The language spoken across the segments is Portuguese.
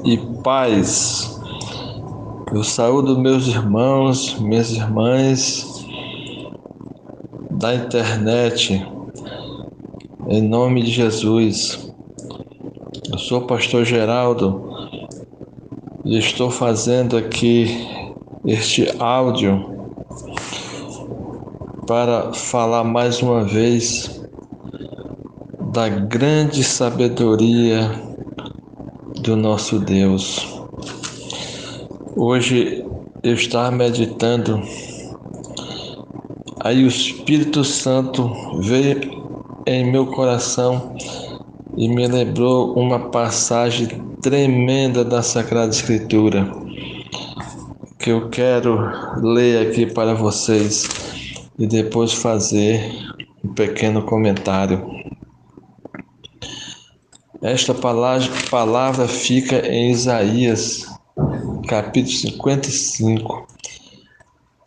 e paz. Eu saúdo meus irmãos, minhas irmãs da internet, em nome de Jesus. Eu sou o pastor Geraldo e estou fazendo aqui este áudio para falar mais uma vez da grande sabedoria do nosso Deus. Hoje eu estava meditando, aí o Espírito Santo veio em meu coração e me lembrou uma passagem tremenda da Sagrada Escritura, que eu quero ler aqui para vocês e depois fazer um pequeno comentário. Esta palavra fica em Isaías, capítulo 55.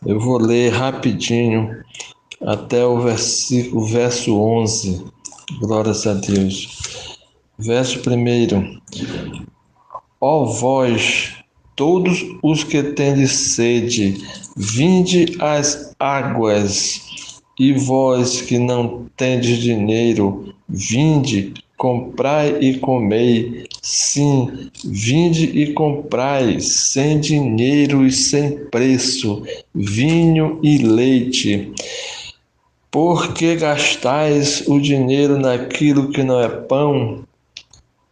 Eu vou ler rapidinho até o verso 11. Glórias a Deus. Verso 1. Ó vós, todos os que tendes sede, vinde às águas, e vós que não tendes dinheiro, vinde, comprai e comei. Sim, vinde e comprai, sem dinheiro e sem preço, vinho e leite. Por que gastais o dinheiro naquilo que não é pão,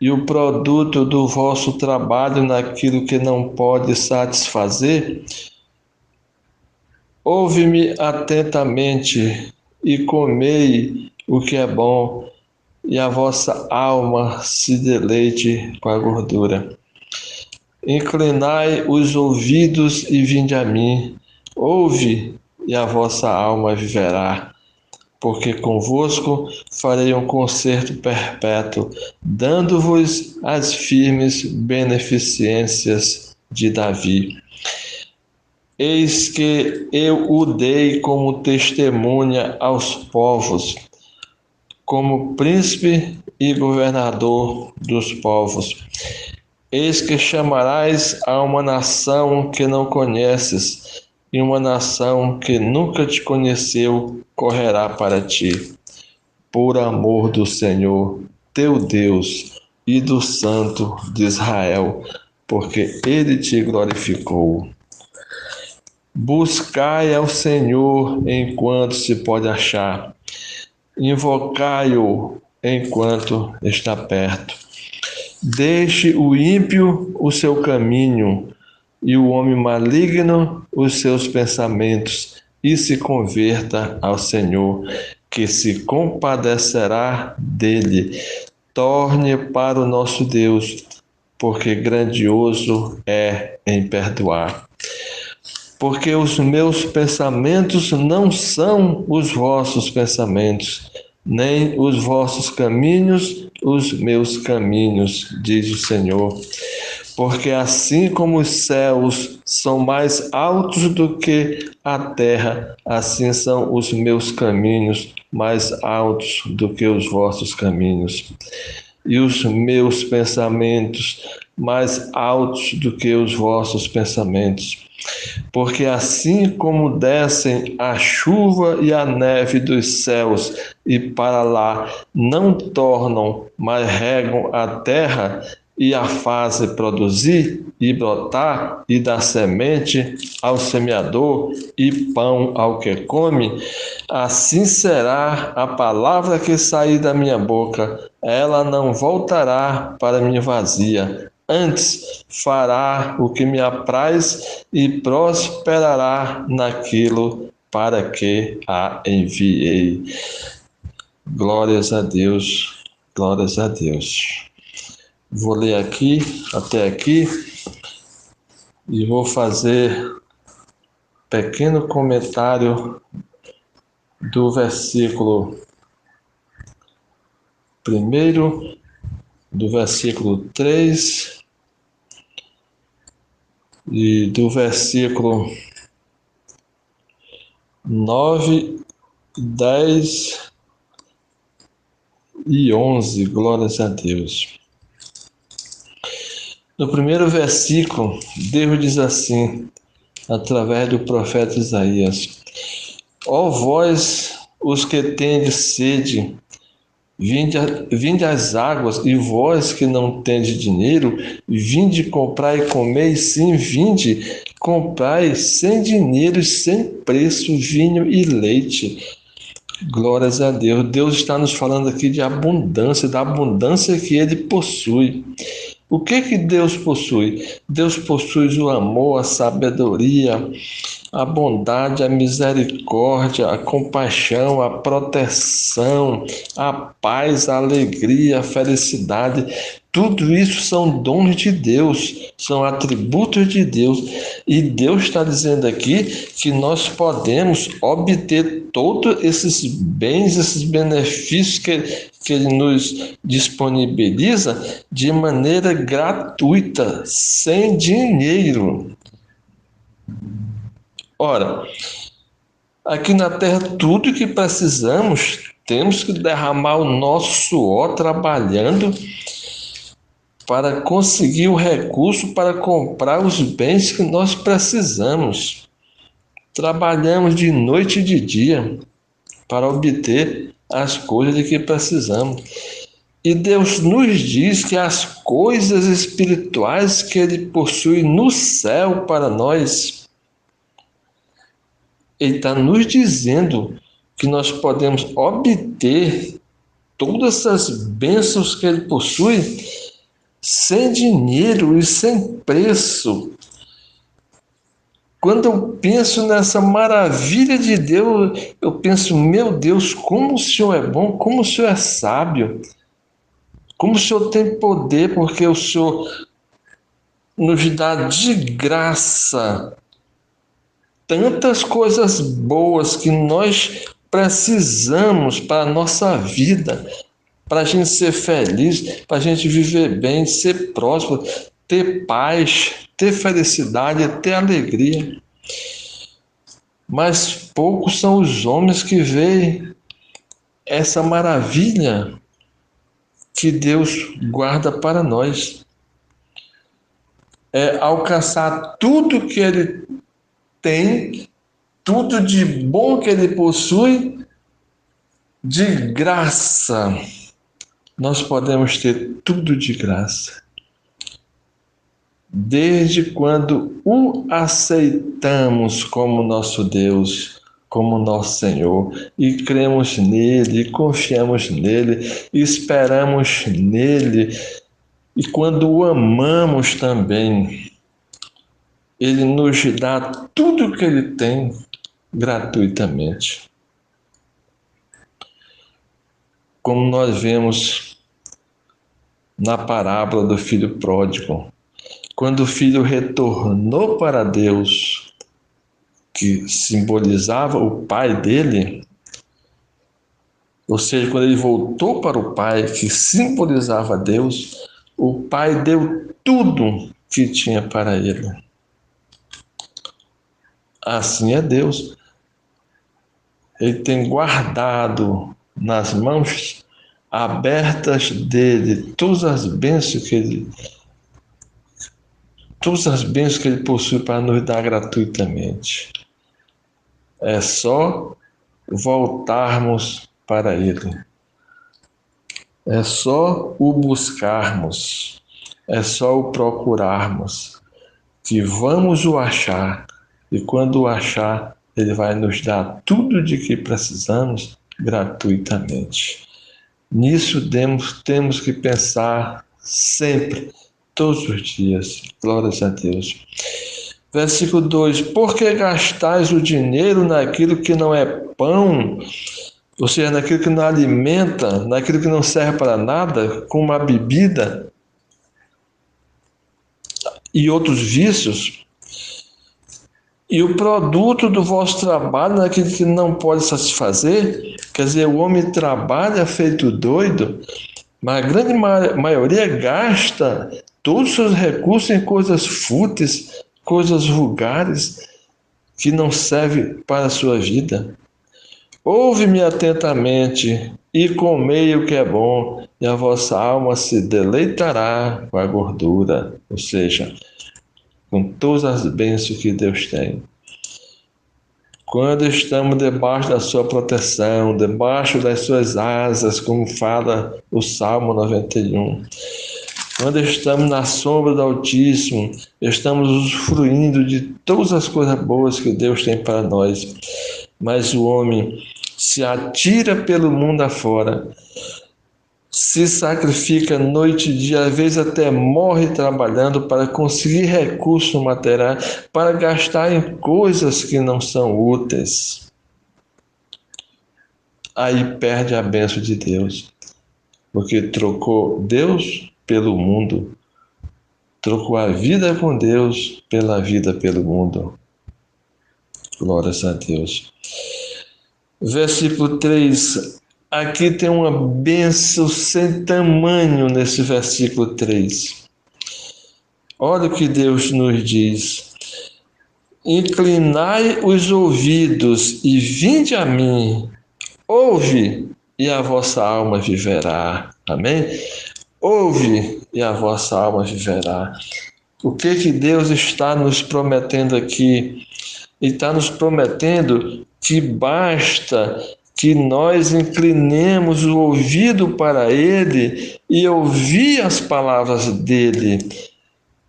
e o produto do vosso trabalho naquilo que não pode satisfazer? Ouve-me atentamente e comei o que é bom, e a vossa alma se deleite com a gordura. Inclinai os ouvidos e vinde a mim, ouve, e a vossa alma viverá. Porque convosco farei um concerto perpétuo, dando-vos as firmes beneficências de Davi. Eis que eu o dei como testemunha aos povos, como príncipe e governador dos povos. Eis que chamarás a uma nação que não conheces, e uma nação que nunca te conheceu correrá para ti, por amor do Senhor, teu Deus, e do Santo de Israel, porque ele te glorificou. Buscai ao Senhor enquanto se pode achar, invocai-o enquanto está perto. Deixe o ímpio o seu caminho, e o homem maligno os seus pensamentos, e se converta ao Senhor, que se compadecerá dele. Torne para o nosso Deus, porque grandioso é em perdoar. Porque os meus pensamentos não são os vossos pensamentos, nem os vossos caminhos os meus caminhos, diz o Senhor. Porque assim como os céus são mais altos do que a terra, assim são os meus caminhos mais altos do que os vossos caminhos, e os meus pensamentos mais altos do que os vossos pensamentos. Porque assim como descem a chuva e a neve dos céus, e para lá não tornam, mas regam a terra, e a fazem produzir e brotar, e dar semente ao semeador e pão ao que come, assim será a palavra que sair da minha boca. Ela não voltará para mim vazia, antes fará o que me apraz e prosperará naquilo para que a enviei. Glórias a Deus, glórias a Deus. Vou ler aqui, até aqui, e vou fazer pequeno comentário do versículo 1, do versículo 3 e do versículo 9, 10 e 11. Glórias a Deus. No primeiro versículo, Deus diz assim, através do profeta Isaías: ó vós, os que tendes sede, vinde às águas, e vós que não tendes dinheiro, vinde comprar e comer, e sim, vinde comprai sem dinheiro e sem preço vinho e leite. Glórias a Deus. Deus está nos falando aqui de abundância, da abundância que Ele possui. O que que Deus possui? Deus possui o amor, a sabedoria, a bondade, a misericórdia, a compaixão, a proteção, a paz, a alegria, a felicidade. Tudo isso são dons de Deus, são atributos de Deus. E Deus está dizendo aqui que nós podemos obter todos esses bens, esses benefícios que Ele nos disponibiliza de maneira gratuita, sem dinheiro. Ora, aqui na Terra, tudo que precisamos, temos que derramar o nosso suor trabalhando para conseguir o recurso para comprar os bens que nós precisamos. Trabalhamos de noite e de dia para obter as coisas de que precisamos. E Deus nos diz que as coisas espirituais que Ele possui no céu para nós, Ele está nos dizendo que nós podemos obter todas essas bênçãos que Ele possui sem dinheiro e sem preço. Quando eu penso nessa maravilha de Deus, eu penso, meu Deus, como o Senhor é bom, como o Senhor é sábio, como o Senhor tem poder, porque o Senhor nos dá de graça tantas coisas boas que nós precisamos para a nossa vida, para a gente ser feliz, para a gente viver bem, ser próspero, ter paz, ter felicidade, ter alegria. Mas poucos são os homens que veem essa maravilha que Deus guarda para nós. É alcançar tudo que Ele tem, tudo de bom que Ele possui, de graça. Nós podemos ter tudo de graça. Desde quando o aceitamos como nosso Deus, como nosso Senhor, e cremos nele, e confiamos nele, e esperamos nele, e quando o amamos também, ele nos dá tudo o que ele tem gratuitamente. Como nós vemos na parábola do filho pródigo, quando o filho retornou para Deus, que simbolizava o pai dele, ou seja, quando ele voltou para o pai, que simbolizava Deus, o pai deu tudo que tinha para ele. Assim é Deus. Ele tem guardado nas mãos abertas dele todas as bênçãos que ele possui para nos dar gratuitamente. É só voltarmos para Ele. É só o buscarmos. É só o procurarmos. Que vamos o achar. E quando o achar, Ele vai nos dar tudo de que precisamos gratuitamente. Nisso temos que pensar sempre, todos os dias. Glórias a Deus. Versículo 2: por que gastais o dinheiro naquilo que não é pão, ou seja, naquilo que não alimenta, naquilo que não serve para nada, como a bebida e outros vícios? E o produto do vosso trabalho naquilo que não pode satisfazer? Quer dizer, o homem trabalha feito doido, mas a grande maioria gasta todos os seus recursos em coisas fúteis, coisas vulgares, que não servem para a sua vida. Ouve-me atentamente, e comei o que é bom, e a vossa alma se deleitará com a gordura, ou seja, com todas as bênçãos que Deus tem. Quando estamos debaixo da sua proteção, debaixo das suas asas, como fala o Salmo 91, quando estamos na sombra do Altíssimo, estamos usufruindo de todas as coisas boas que Deus tem para nós. Mas o homem se atira pelo mundo afora, se sacrifica noite e dia, às vezes até morre trabalhando para conseguir recursos materiais, para gastar em coisas que não são úteis. Aí perde a bênção de Deus, porque trocou Deus pelo mundo, trocou a vida com Deus pela vida pelo mundo. Glórias a Deus. Versículo 3. Aqui tem uma bênção sem tamanho nesse versículo 3. Olha o que Deus nos diz. Inclinai os ouvidos e vinde a mim. Ouve e a vossa alma viverá. Amém? Ouve e a vossa alma viverá. O que Deus está nos prometendo aqui? Ele está nos prometendo que basta que nós inclinemos o ouvido para Ele e ouvir as palavras dEle,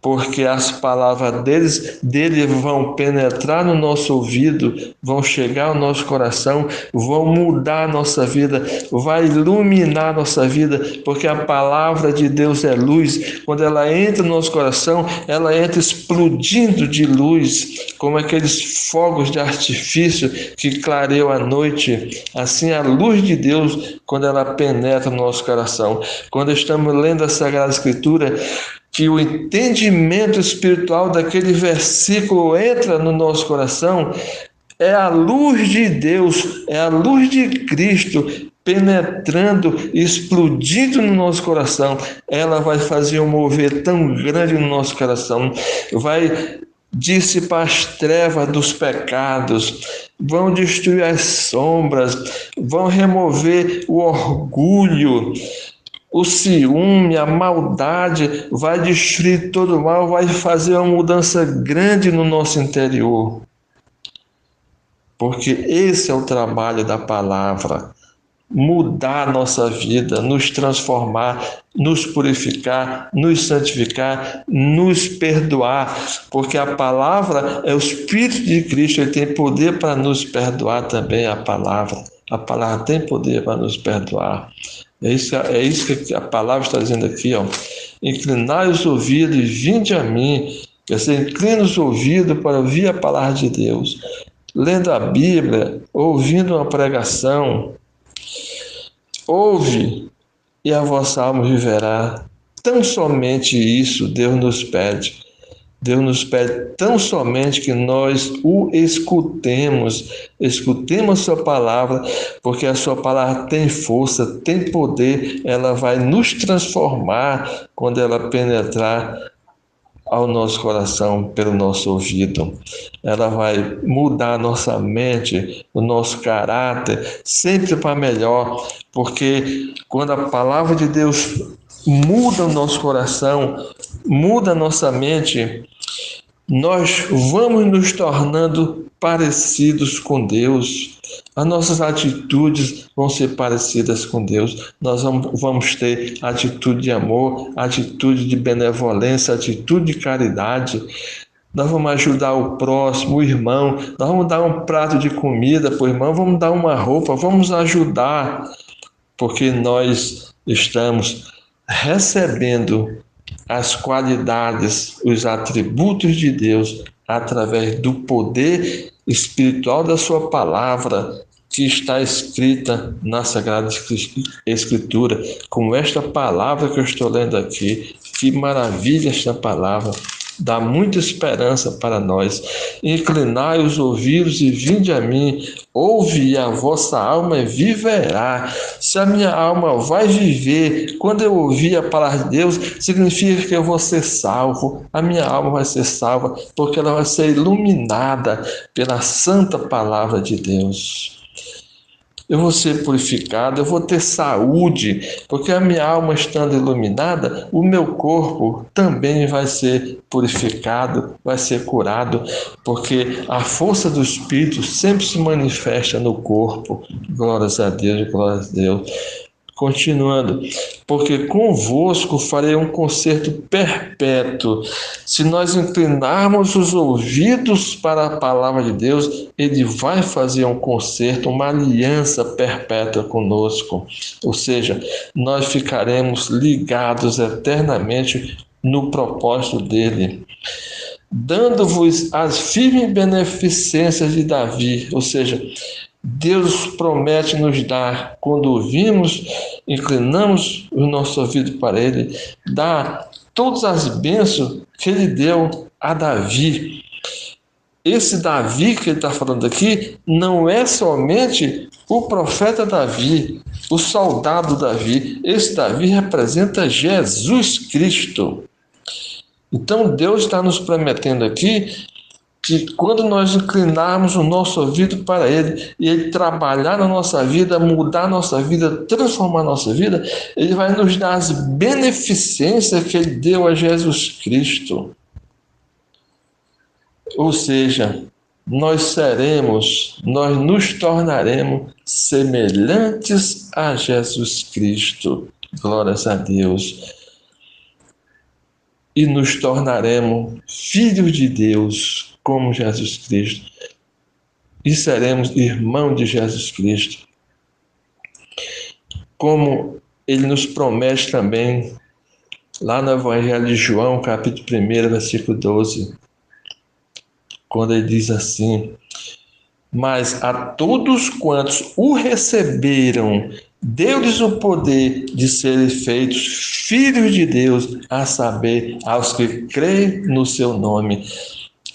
porque as palavras dele vão penetrar no nosso ouvido, vão chegar ao nosso coração, vão mudar a nossa vida, vai iluminar a nossa vida, porque a palavra de Deus é luz. Quando ela entra no nosso coração, ela entra explodindo de luz, como aqueles fogos de artifício que clareiam a noite. Assim, a luz de Deus, quando ela penetra no nosso coração. Quando estamos lendo a Sagrada Escritura, que o entendimento espiritual daquele versículo entra no nosso coração, é a luz de Deus, é a luz de Cristo penetrando, explodindo no nosso coração. Ela vai fazer um mover tão grande no nosso coração, vai dissipar as trevas dos pecados, vão destruir as sombras, vão remover o orgulho, o ciúme, a maldade, vai destruir todo o mal, vai fazer uma mudança grande no nosso interior. Porque esse é o trabalho da palavra. Mudar a nossa vida, nos transformar, nos purificar, nos santificar, nos perdoar. Porque a palavra é o Espírito de Cristo, ele tem poder para nos perdoar também, a palavra. A palavra tem poder para nos perdoar. É isso que a palavra está dizendo aqui, ó. Inclinai os ouvidos e vinde a mim. Você inclina os ouvidos para ouvir a palavra de Deus. Lendo a Bíblia, ouvindo uma pregação. Ouve e a vossa alma viverá. Tão somente isso Deus nos pede. Deus nos pede tão somente que nós o escutemos a sua palavra, porque a sua palavra tem força, tem poder, ela vai nos transformar quando ela penetrar ao nosso coração pelo nosso ouvido. Ela vai mudar a nossa mente, o nosso caráter, sempre para melhor, porque quando a palavra de Deus muda o nosso coração, muda a nossa mente, nós vamos nos tornando parecidos com Deus. As nossas atitudes vão ser parecidas com Deus. Nós vamos ter atitude de amor, atitude de benevolência, atitude de caridade. Nós vamos ajudar o próximo, o irmão. Nós vamos dar um prato de comida para o irmão, vamos dar uma roupa, vamos ajudar, porque nós estamos recebendo as qualidades, os atributos de Deus através do poder espiritual da sua palavra que está escrita na Sagrada Escritura, como esta palavra que eu estou lendo aqui. Que maravilha esta palavra! Dá muita esperança para nós. Inclinai os ouvidos e vinde a mim, ouve e a vossa alma viverá. Se a minha alma vai viver, quando eu ouvir a palavra de Deus, significa que eu vou ser salvo. A minha alma vai ser salva, porque ela vai ser iluminada pela santa palavra de Deus. eu vou ser purificado, eu vou ter saúde, porque a minha alma estando iluminada, o meu corpo também vai ser purificado, vai ser curado, porque a força do Espírito sempre se manifesta no corpo. Glórias a Deus, glórias a Deus. Continuando, porque convosco farei um concerto perpétuo. Se nós inclinarmos os ouvidos para a palavra de Deus, Ele vai fazer um concerto, uma aliança perpétua conosco. Ou seja, nós ficaremos ligados eternamente no propósito dele, dando-vos as firmes beneficências de Davi, ou seja, Deus promete nos dar, quando ouvimos, inclinamos o nosso ouvido para Ele, dá todas as bênçãos que Ele deu a Davi. Esse Davi que ele está falando aqui não é somente o profeta Davi, o soldado Davi. Esse Davi representa Jesus Cristo. Então Deus está nos prometendo aqui que quando nós inclinarmos o nosso ouvido para Ele e Ele trabalhar na nossa vida, mudar a nossa vida, transformar a nossa vida, Ele vai nos dar as beneficências que Ele deu a Jesus Cristo. Ou seja, nós nos tornaremos semelhantes a Jesus Cristo. Glórias a Deus. E nos tornaremos filhos de Deus, como Jesus Cristo. E seremos irmãos de Jesus Cristo. Como ele nos promete também, lá no Evangelho de João, capítulo 1, versículo 12, quando ele diz assim: mas a todos quantos o receberam, deu-lhes o poder de serem feitos filhos de Deus, a saber, aos que creem no seu nome.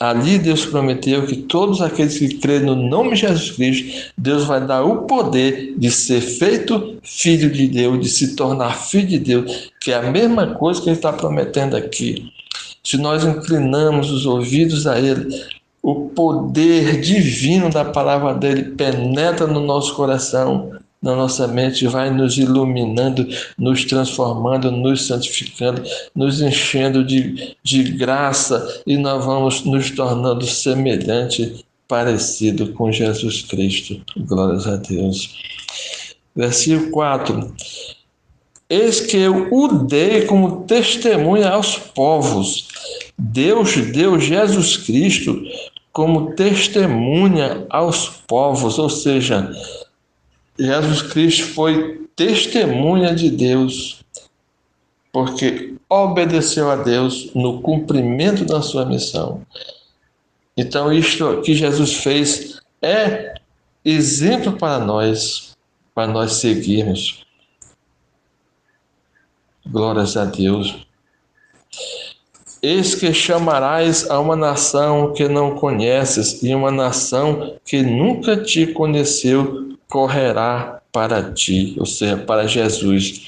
Ali Deus prometeu que todos aqueles que creem no nome de Jesus Cristo, Deus vai dar o poder de ser feito filho de Deus, de se tornar filho de Deus, que é a mesma coisa que Ele está prometendo aqui. Se nós inclinamos os ouvidos a Ele, o poder divino da palavra dele penetra no nosso coração, na nossa mente, vai nos iluminando, nos transformando, nos santificando, nos enchendo de graça, e nós vamos nos tornando semelhante, parecido com Jesus Cristo. Glórias a Deus. Versículo 4. Eis que eu o dei como testemunha aos povos. Deus deu Jesus Cristo como testemunha aos povos, ou seja, Jesus Cristo foi testemunha de Deus, porque obedeceu a Deus no cumprimento da sua missão. Então, isto que Jesus fez é exemplo para nós seguirmos. Glórias a Deus. Eis que chamarás a uma nação que não conheces, e uma nação que nunca te conheceu correrá para ti, ou seja, para Jesus,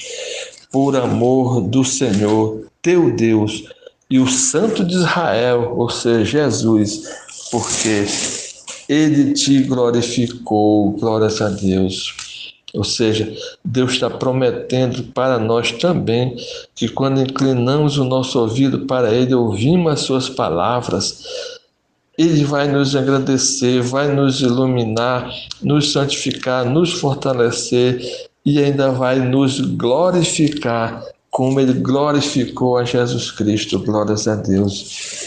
por amor do Senhor teu Deus e o Santo de Israel, ou seja, Jesus, porque Ele te glorificou. Glórias a Deus. Ou seja, Deus está prometendo para nós também que quando inclinamos o nosso ouvido para Ele, ouvimos as suas palavras, Ele vai nos agradecer, vai nos iluminar, nos santificar, nos fortalecer e ainda vai nos glorificar, como Ele glorificou a Jesus Cristo. Glórias a Deus.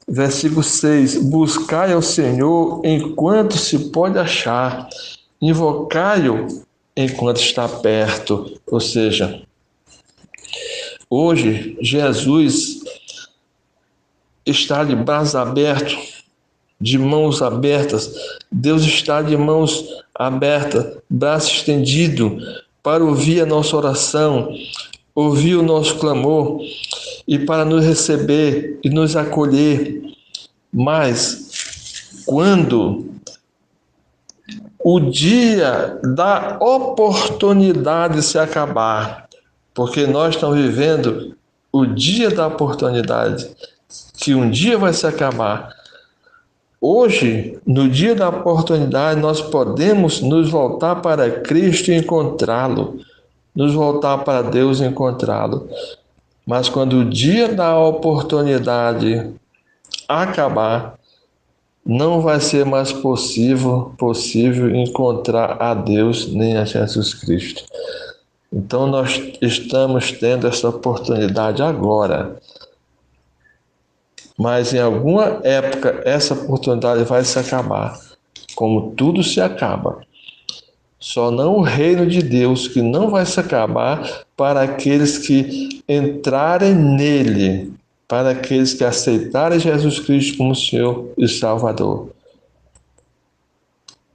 Versículo 6. Buscai ao Senhor enquanto se pode achar, invocai-o enquanto está perto. Ou seja, hoje Jesus está de braços abertos, de mãos abertas. Deus está de mãos abertas, braço estendido, para ouvir a nossa oração, ouvir o nosso clamor e para nos receber e nos acolher. Mas quando o dia da oportunidade se acabar, porque nós estamos vivendo o dia da oportunidade, que um dia vai se acabar. Hoje, no dia da oportunidade, nós podemos nos voltar para Cristo e encontrá-lo, nos voltar para Deus e encontrá-lo. Mas quando o dia da oportunidade acabar, não vai ser mais possível encontrar a Deus nem a Jesus Cristo. Então nós estamos tendo essa oportunidade agora. Mas em alguma época essa oportunidade vai se acabar, como tudo se acaba. Só não o reino de Deus, que não vai se acabar para aqueles que entrarem nele, para aqueles que aceitarem Jesus Cristo como Senhor e Salvador.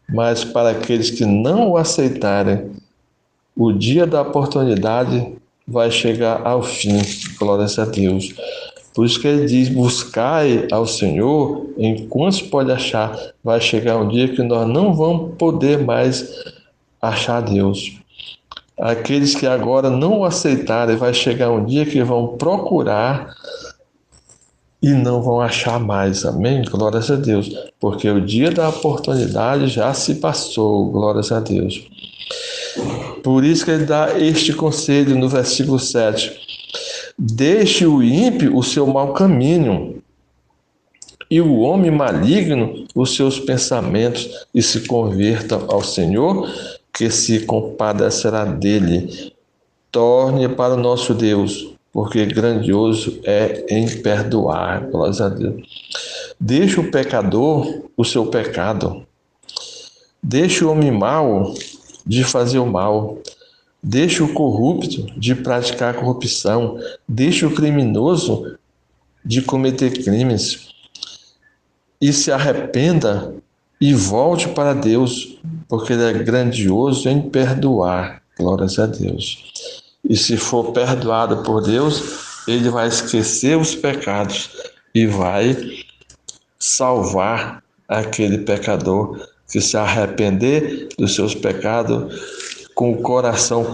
Mas para aqueles que não o aceitarem, o dia da oportunidade vai chegar ao fim. Glórias a Deus. Por isso que ele diz, buscai ao Senhor enquanto se pode achar. Vai chegar um dia que nós não vamos poder mais achar Deus. Aqueles que agora não o aceitarem, vai chegar um dia que vão procurar e não vão achar mais. Amém? Glórias a Deus. Porque o dia da oportunidade já se passou. Glórias a Deus. Por isso que ele dá este conselho no versículo 7. Deixe o ímpio o seu mau caminho, e o homem maligno os seus pensamentos, e se converta ao Senhor, que se compadecerá dele. Torne para o nosso Deus, porque grandioso é em perdoar. Glórias a Deus. Deixe o pecador o seu pecado. Deixe o homem mau de fazer o mal. Deixe o corrupto de praticar corrupção. Deixe o criminoso de cometer crimes. E se arrependa e volte para Deus, porque Ele é grandioso em perdoar. Glórias a Deus. E se for perdoado por Deus, Ele vai esquecer os pecados e vai salvar aquele pecador que se arrepender dos seus pecados com o coração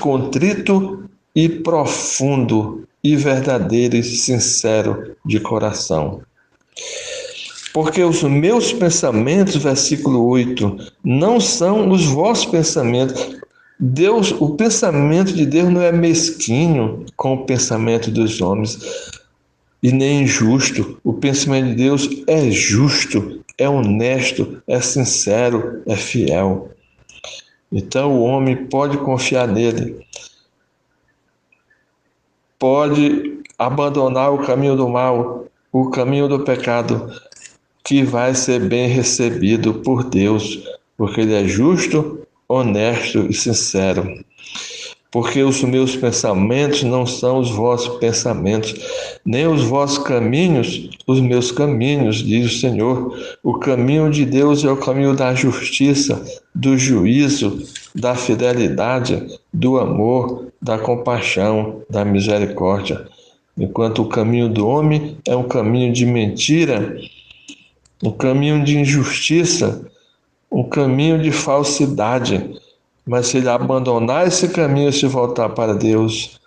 contrito e profundo e verdadeiro e sincero de coração. Porque os meus pensamentos, versículo 8, não são os vossos pensamentos. Deus, o pensamento de Deus não é mesquinho com o pensamento dos homens e nem injusto. O pensamento de Deus é justo, é honesto, é sincero, é fiel. Então o homem pode confiar nele, pode abandonar o caminho do mal, o caminho do pecado, que vai ser bem recebido por Deus, porque Ele é justo, honesto e sincero. Porque os meus pensamentos não são os vossos pensamentos, nem os vossos caminhos, os meus caminhos, diz o Senhor. O caminho de Deus é o caminho da justiça, do juízo, da fidelidade, do amor, da compaixão, da misericórdia. Enquanto o caminho do homem é um caminho de mentira, um caminho de injustiça, um caminho de falsidade. Mas se ele abandonar esse caminho e se voltar para Deus,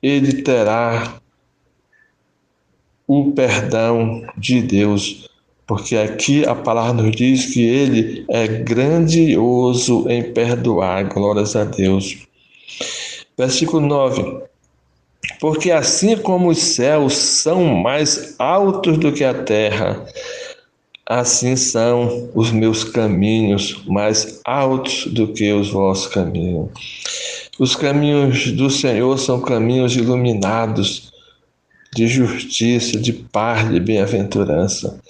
ele terá o perdão de Deus, porque aqui a palavra nos diz que ele é grandioso em perdoar. Glórias a Deus. Versículo 9. Porque assim como os céus são mais altos do que a terra, assim são os meus caminhos mais altos do que os vossos caminhos. Os caminhos do Senhor são caminhos iluminados, de justiça, de paz, de bem-aventurança.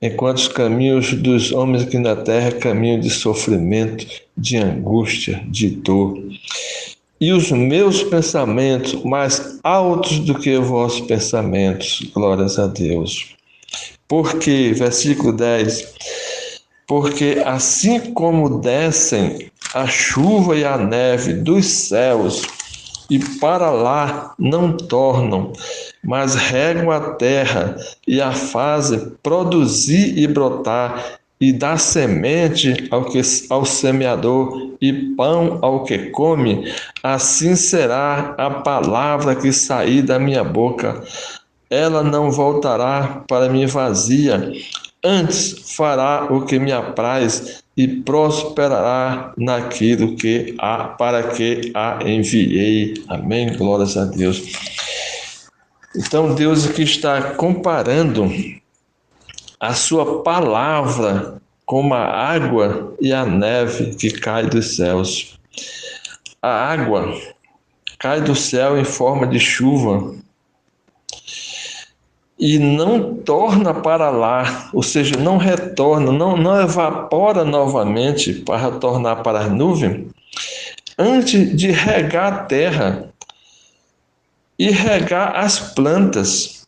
Enquanto os caminhos dos homens aqui na terra é caminho de sofrimento, de angústia, de dor. E os meus pensamentos mais altos do que os vossos pensamentos. Glórias a Deus. Porque, versículo 10, porque assim como descem a chuva e a neve dos céus, e para lá não tornam, mas regam a terra e a fazem produzir e brotar, e dá semente ao semeador e pão ao que come, assim será a palavra que sair da minha boca. ela não voltará para mim vazia, antes fará o que me apraz e prosperará naquilo para que a enviei. Amém? Glórias a Deus. Então Deus aqui está comparando a sua palavra como a água e a neve que cai dos céus. A água cai do céu em forma de chuva e não torna para lá, ou seja, não retorna, não evapora novamente para retornar para as nuvens, antes de regar a terra e regar as plantas,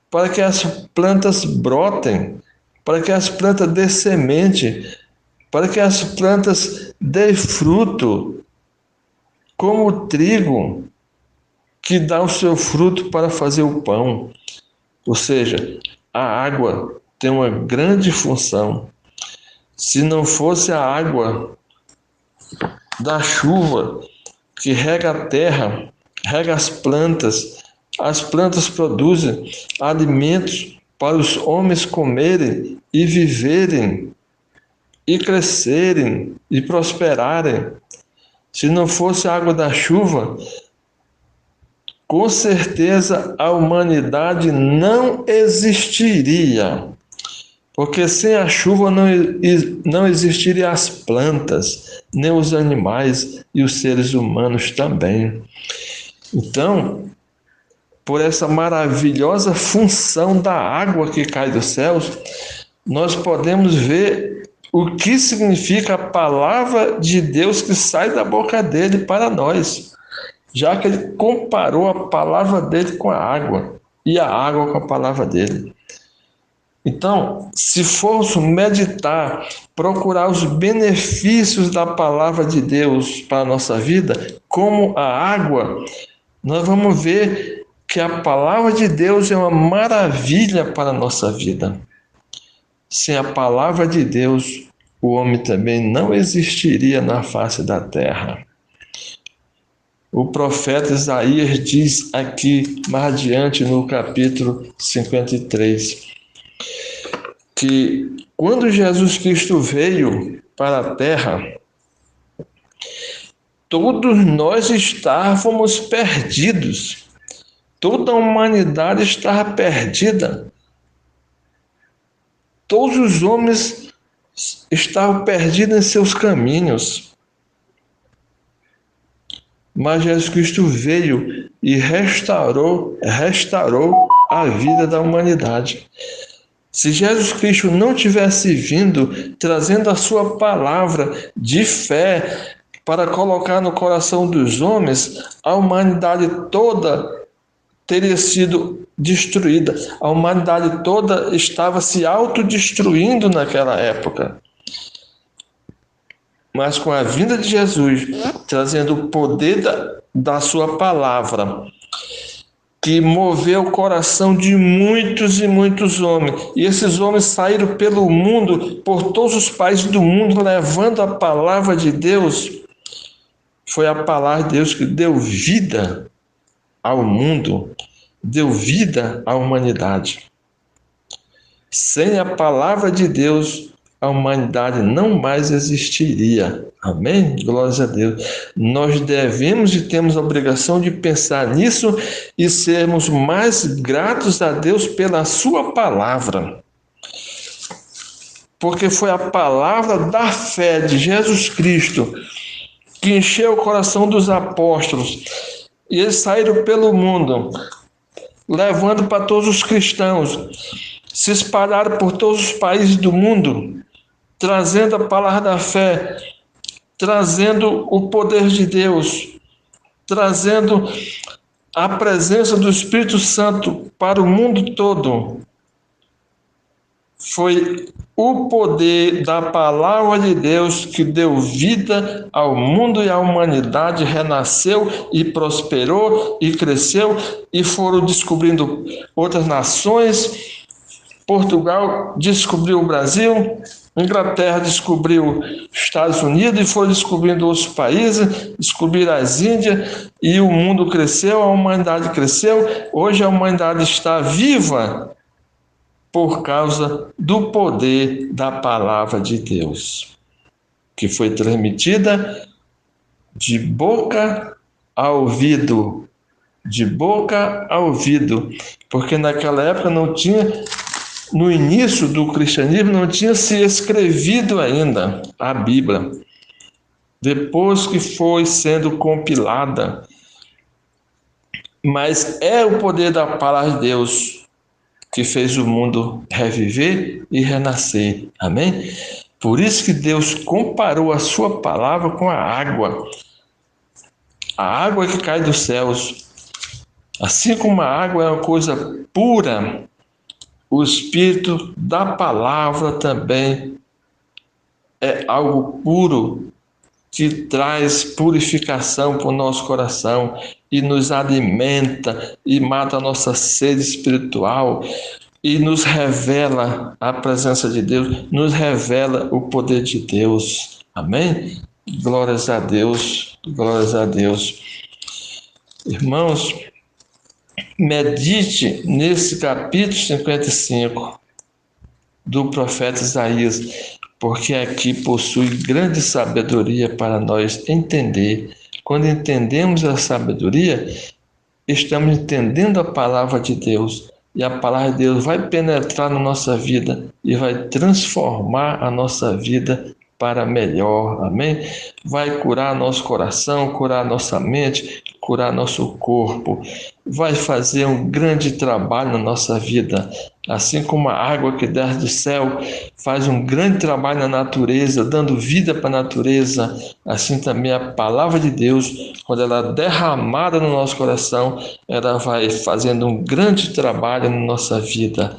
para que as plantas brotem, para que as plantas dê semente, para que as plantas dê fruto, como o trigo que dá o seu fruto para fazer o pão. Ou seja, a água tem uma grande função. Se não fosse a água da chuva que rega a terra, rega as plantas produzem alimentos para os homens comerem e viverem, e crescerem e prosperarem. Se não fosse a água da chuva, com certeza a humanidade não existiria, porque sem a chuva não existiriam as plantas, nem os animais e os seres humanos também. Então, por essa maravilhosa função da água que cai dos céus, nós podemos ver o que significa a palavra de Deus que sai da boca dele para nós, já que ele comparou a palavra dele com a água e a água com a palavra dele. Então, se formos meditar, procurar os benefícios da palavra de Deus para a nossa vida, como a água, nós vamos ver que a palavra de Deus é uma maravilha para a nossa vida. Sem a palavra de Deus, o homem também não existiria na face da terra. O profeta Isaías diz aqui, mais adiante no capítulo 53, que quando Jesus Cristo veio para a terra, todos nós estávamos perdidos, toda a humanidade estava perdida, todos os homens estavam perdidos em seus caminhos. Mas Jesus Cristo veio e restaurou a vida da humanidade. Se Jesus Cristo não tivesse vindo trazendo a sua palavra de fé para colocar no coração dos homens, a humanidade toda teria sido destruída. A humanidade toda estava se autodestruindo naquela época. Mas com a vinda de Jesus, trazendo o poder da sua palavra, que moveu o coração de muitos e muitos homens. E esses homens saíram pelo mundo, por todos os países do mundo, levando a palavra de Deus. Foi a palavra de Deus que deu vida ao mundo, deu vida à humanidade. Sem a palavra de Deus, a humanidade não mais existiria. Amém? Glórias a Deus. Nós devemos e temos a obrigação de pensar nisso e sermos mais gratos a Deus pela sua palavra. Porque foi a palavra da fé de Jesus Cristo que encheu o coração dos apóstolos. E eles saíram pelo mundo, levando para todos os cristãos, se espalharam por todos os países do mundo, trazendo a palavra da fé, trazendo o poder de Deus, trazendo a presença do Espírito Santo para o mundo todo. Foi o poder da palavra de Deus que deu vida ao mundo e à humanidade, renasceu e prosperou e cresceu, e foram descobrindo outras nações. Portugal descobriu o Brasil, Inglaterra descobriu Estados Unidos e foi descobrindo outros países, descobriram as Índias, e o mundo cresceu, a humanidade cresceu. Hoje a humanidade está viva por causa do poder da palavra de Deus, que foi transmitida de boca a ouvido, de boca a ouvido, porque naquela época não tinha, no início do cristianismo, não tinha se escrevido ainda a Bíblia. Depois que foi sendo compilada, mas é o poder da palavra de Deus que fez o mundo reviver e renascer. Amém? Por isso que Deus comparou a sua palavra com a água que cai dos céus. Assim como a água é uma coisa pura, o Espírito da palavra também é algo puro, que traz purificação para o nosso coração e nos alimenta e mata a nossa sede espiritual e nos revela a presença de Deus, nos revela o poder de Deus. Amém? Glórias a Deus, glórias a Deus. Irmãos, medite nesse capítulo 55 do profeta Isaías, porque aqui possui grande sabedoria para nós entender. Quando entendemos a sabedoria, estamos entendendo a palavra de Deus, e a palavra de Deus vai penetrar na nossa vida e vai transformar a nossa vida para melhor, amém? Vai curar nosso coração, curar nossa mente, curar nosso corpo, vai fazer um grande trabalho na nossa vida, assim como a água que desce do céu faz um grande trabalho na natureza, dando vida para a natureza, assim também a palavra de Deus, quando ela é derramada no nosso coração, ela vai fazendo um grande trabalho na nossa vida.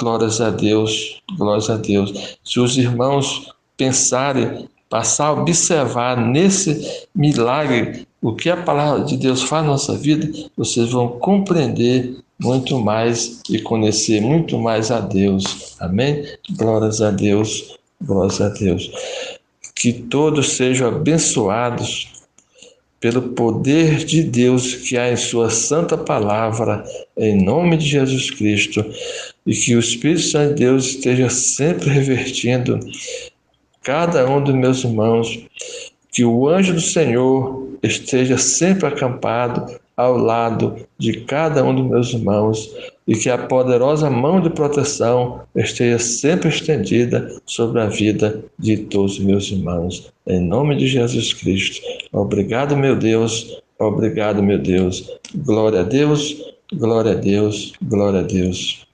Glórias a Deus, glórias a Deus. Se os irmãos pensarem, passar a observar nesse milagre o que a palavra de Deus faz na nossa vida, vocês vão compreender muito mais e conhecer muito mais a Deus. Amém? Glórias a Deus, glórias a Deus. Que todos sejam abençoados pelo poder de Deus que há em sua santa palavra, em nome de Jesus Cristo, e que o Espírito Santo de Deus esteja sempre revertindo cada um dos meus irmãos, que o anjo do Senhor esteja sempre acampado ao lado de cada um dos meus irmãos, e que a poderosa mão de proteção esteja sempre estendida sobre a vida de todos os meus irmãos. Em nome de Jesus Cristo. Obrigado, meu Deus. Obrigado, meu Deus. Glória a Deus, glória a Deus, glória a Deus.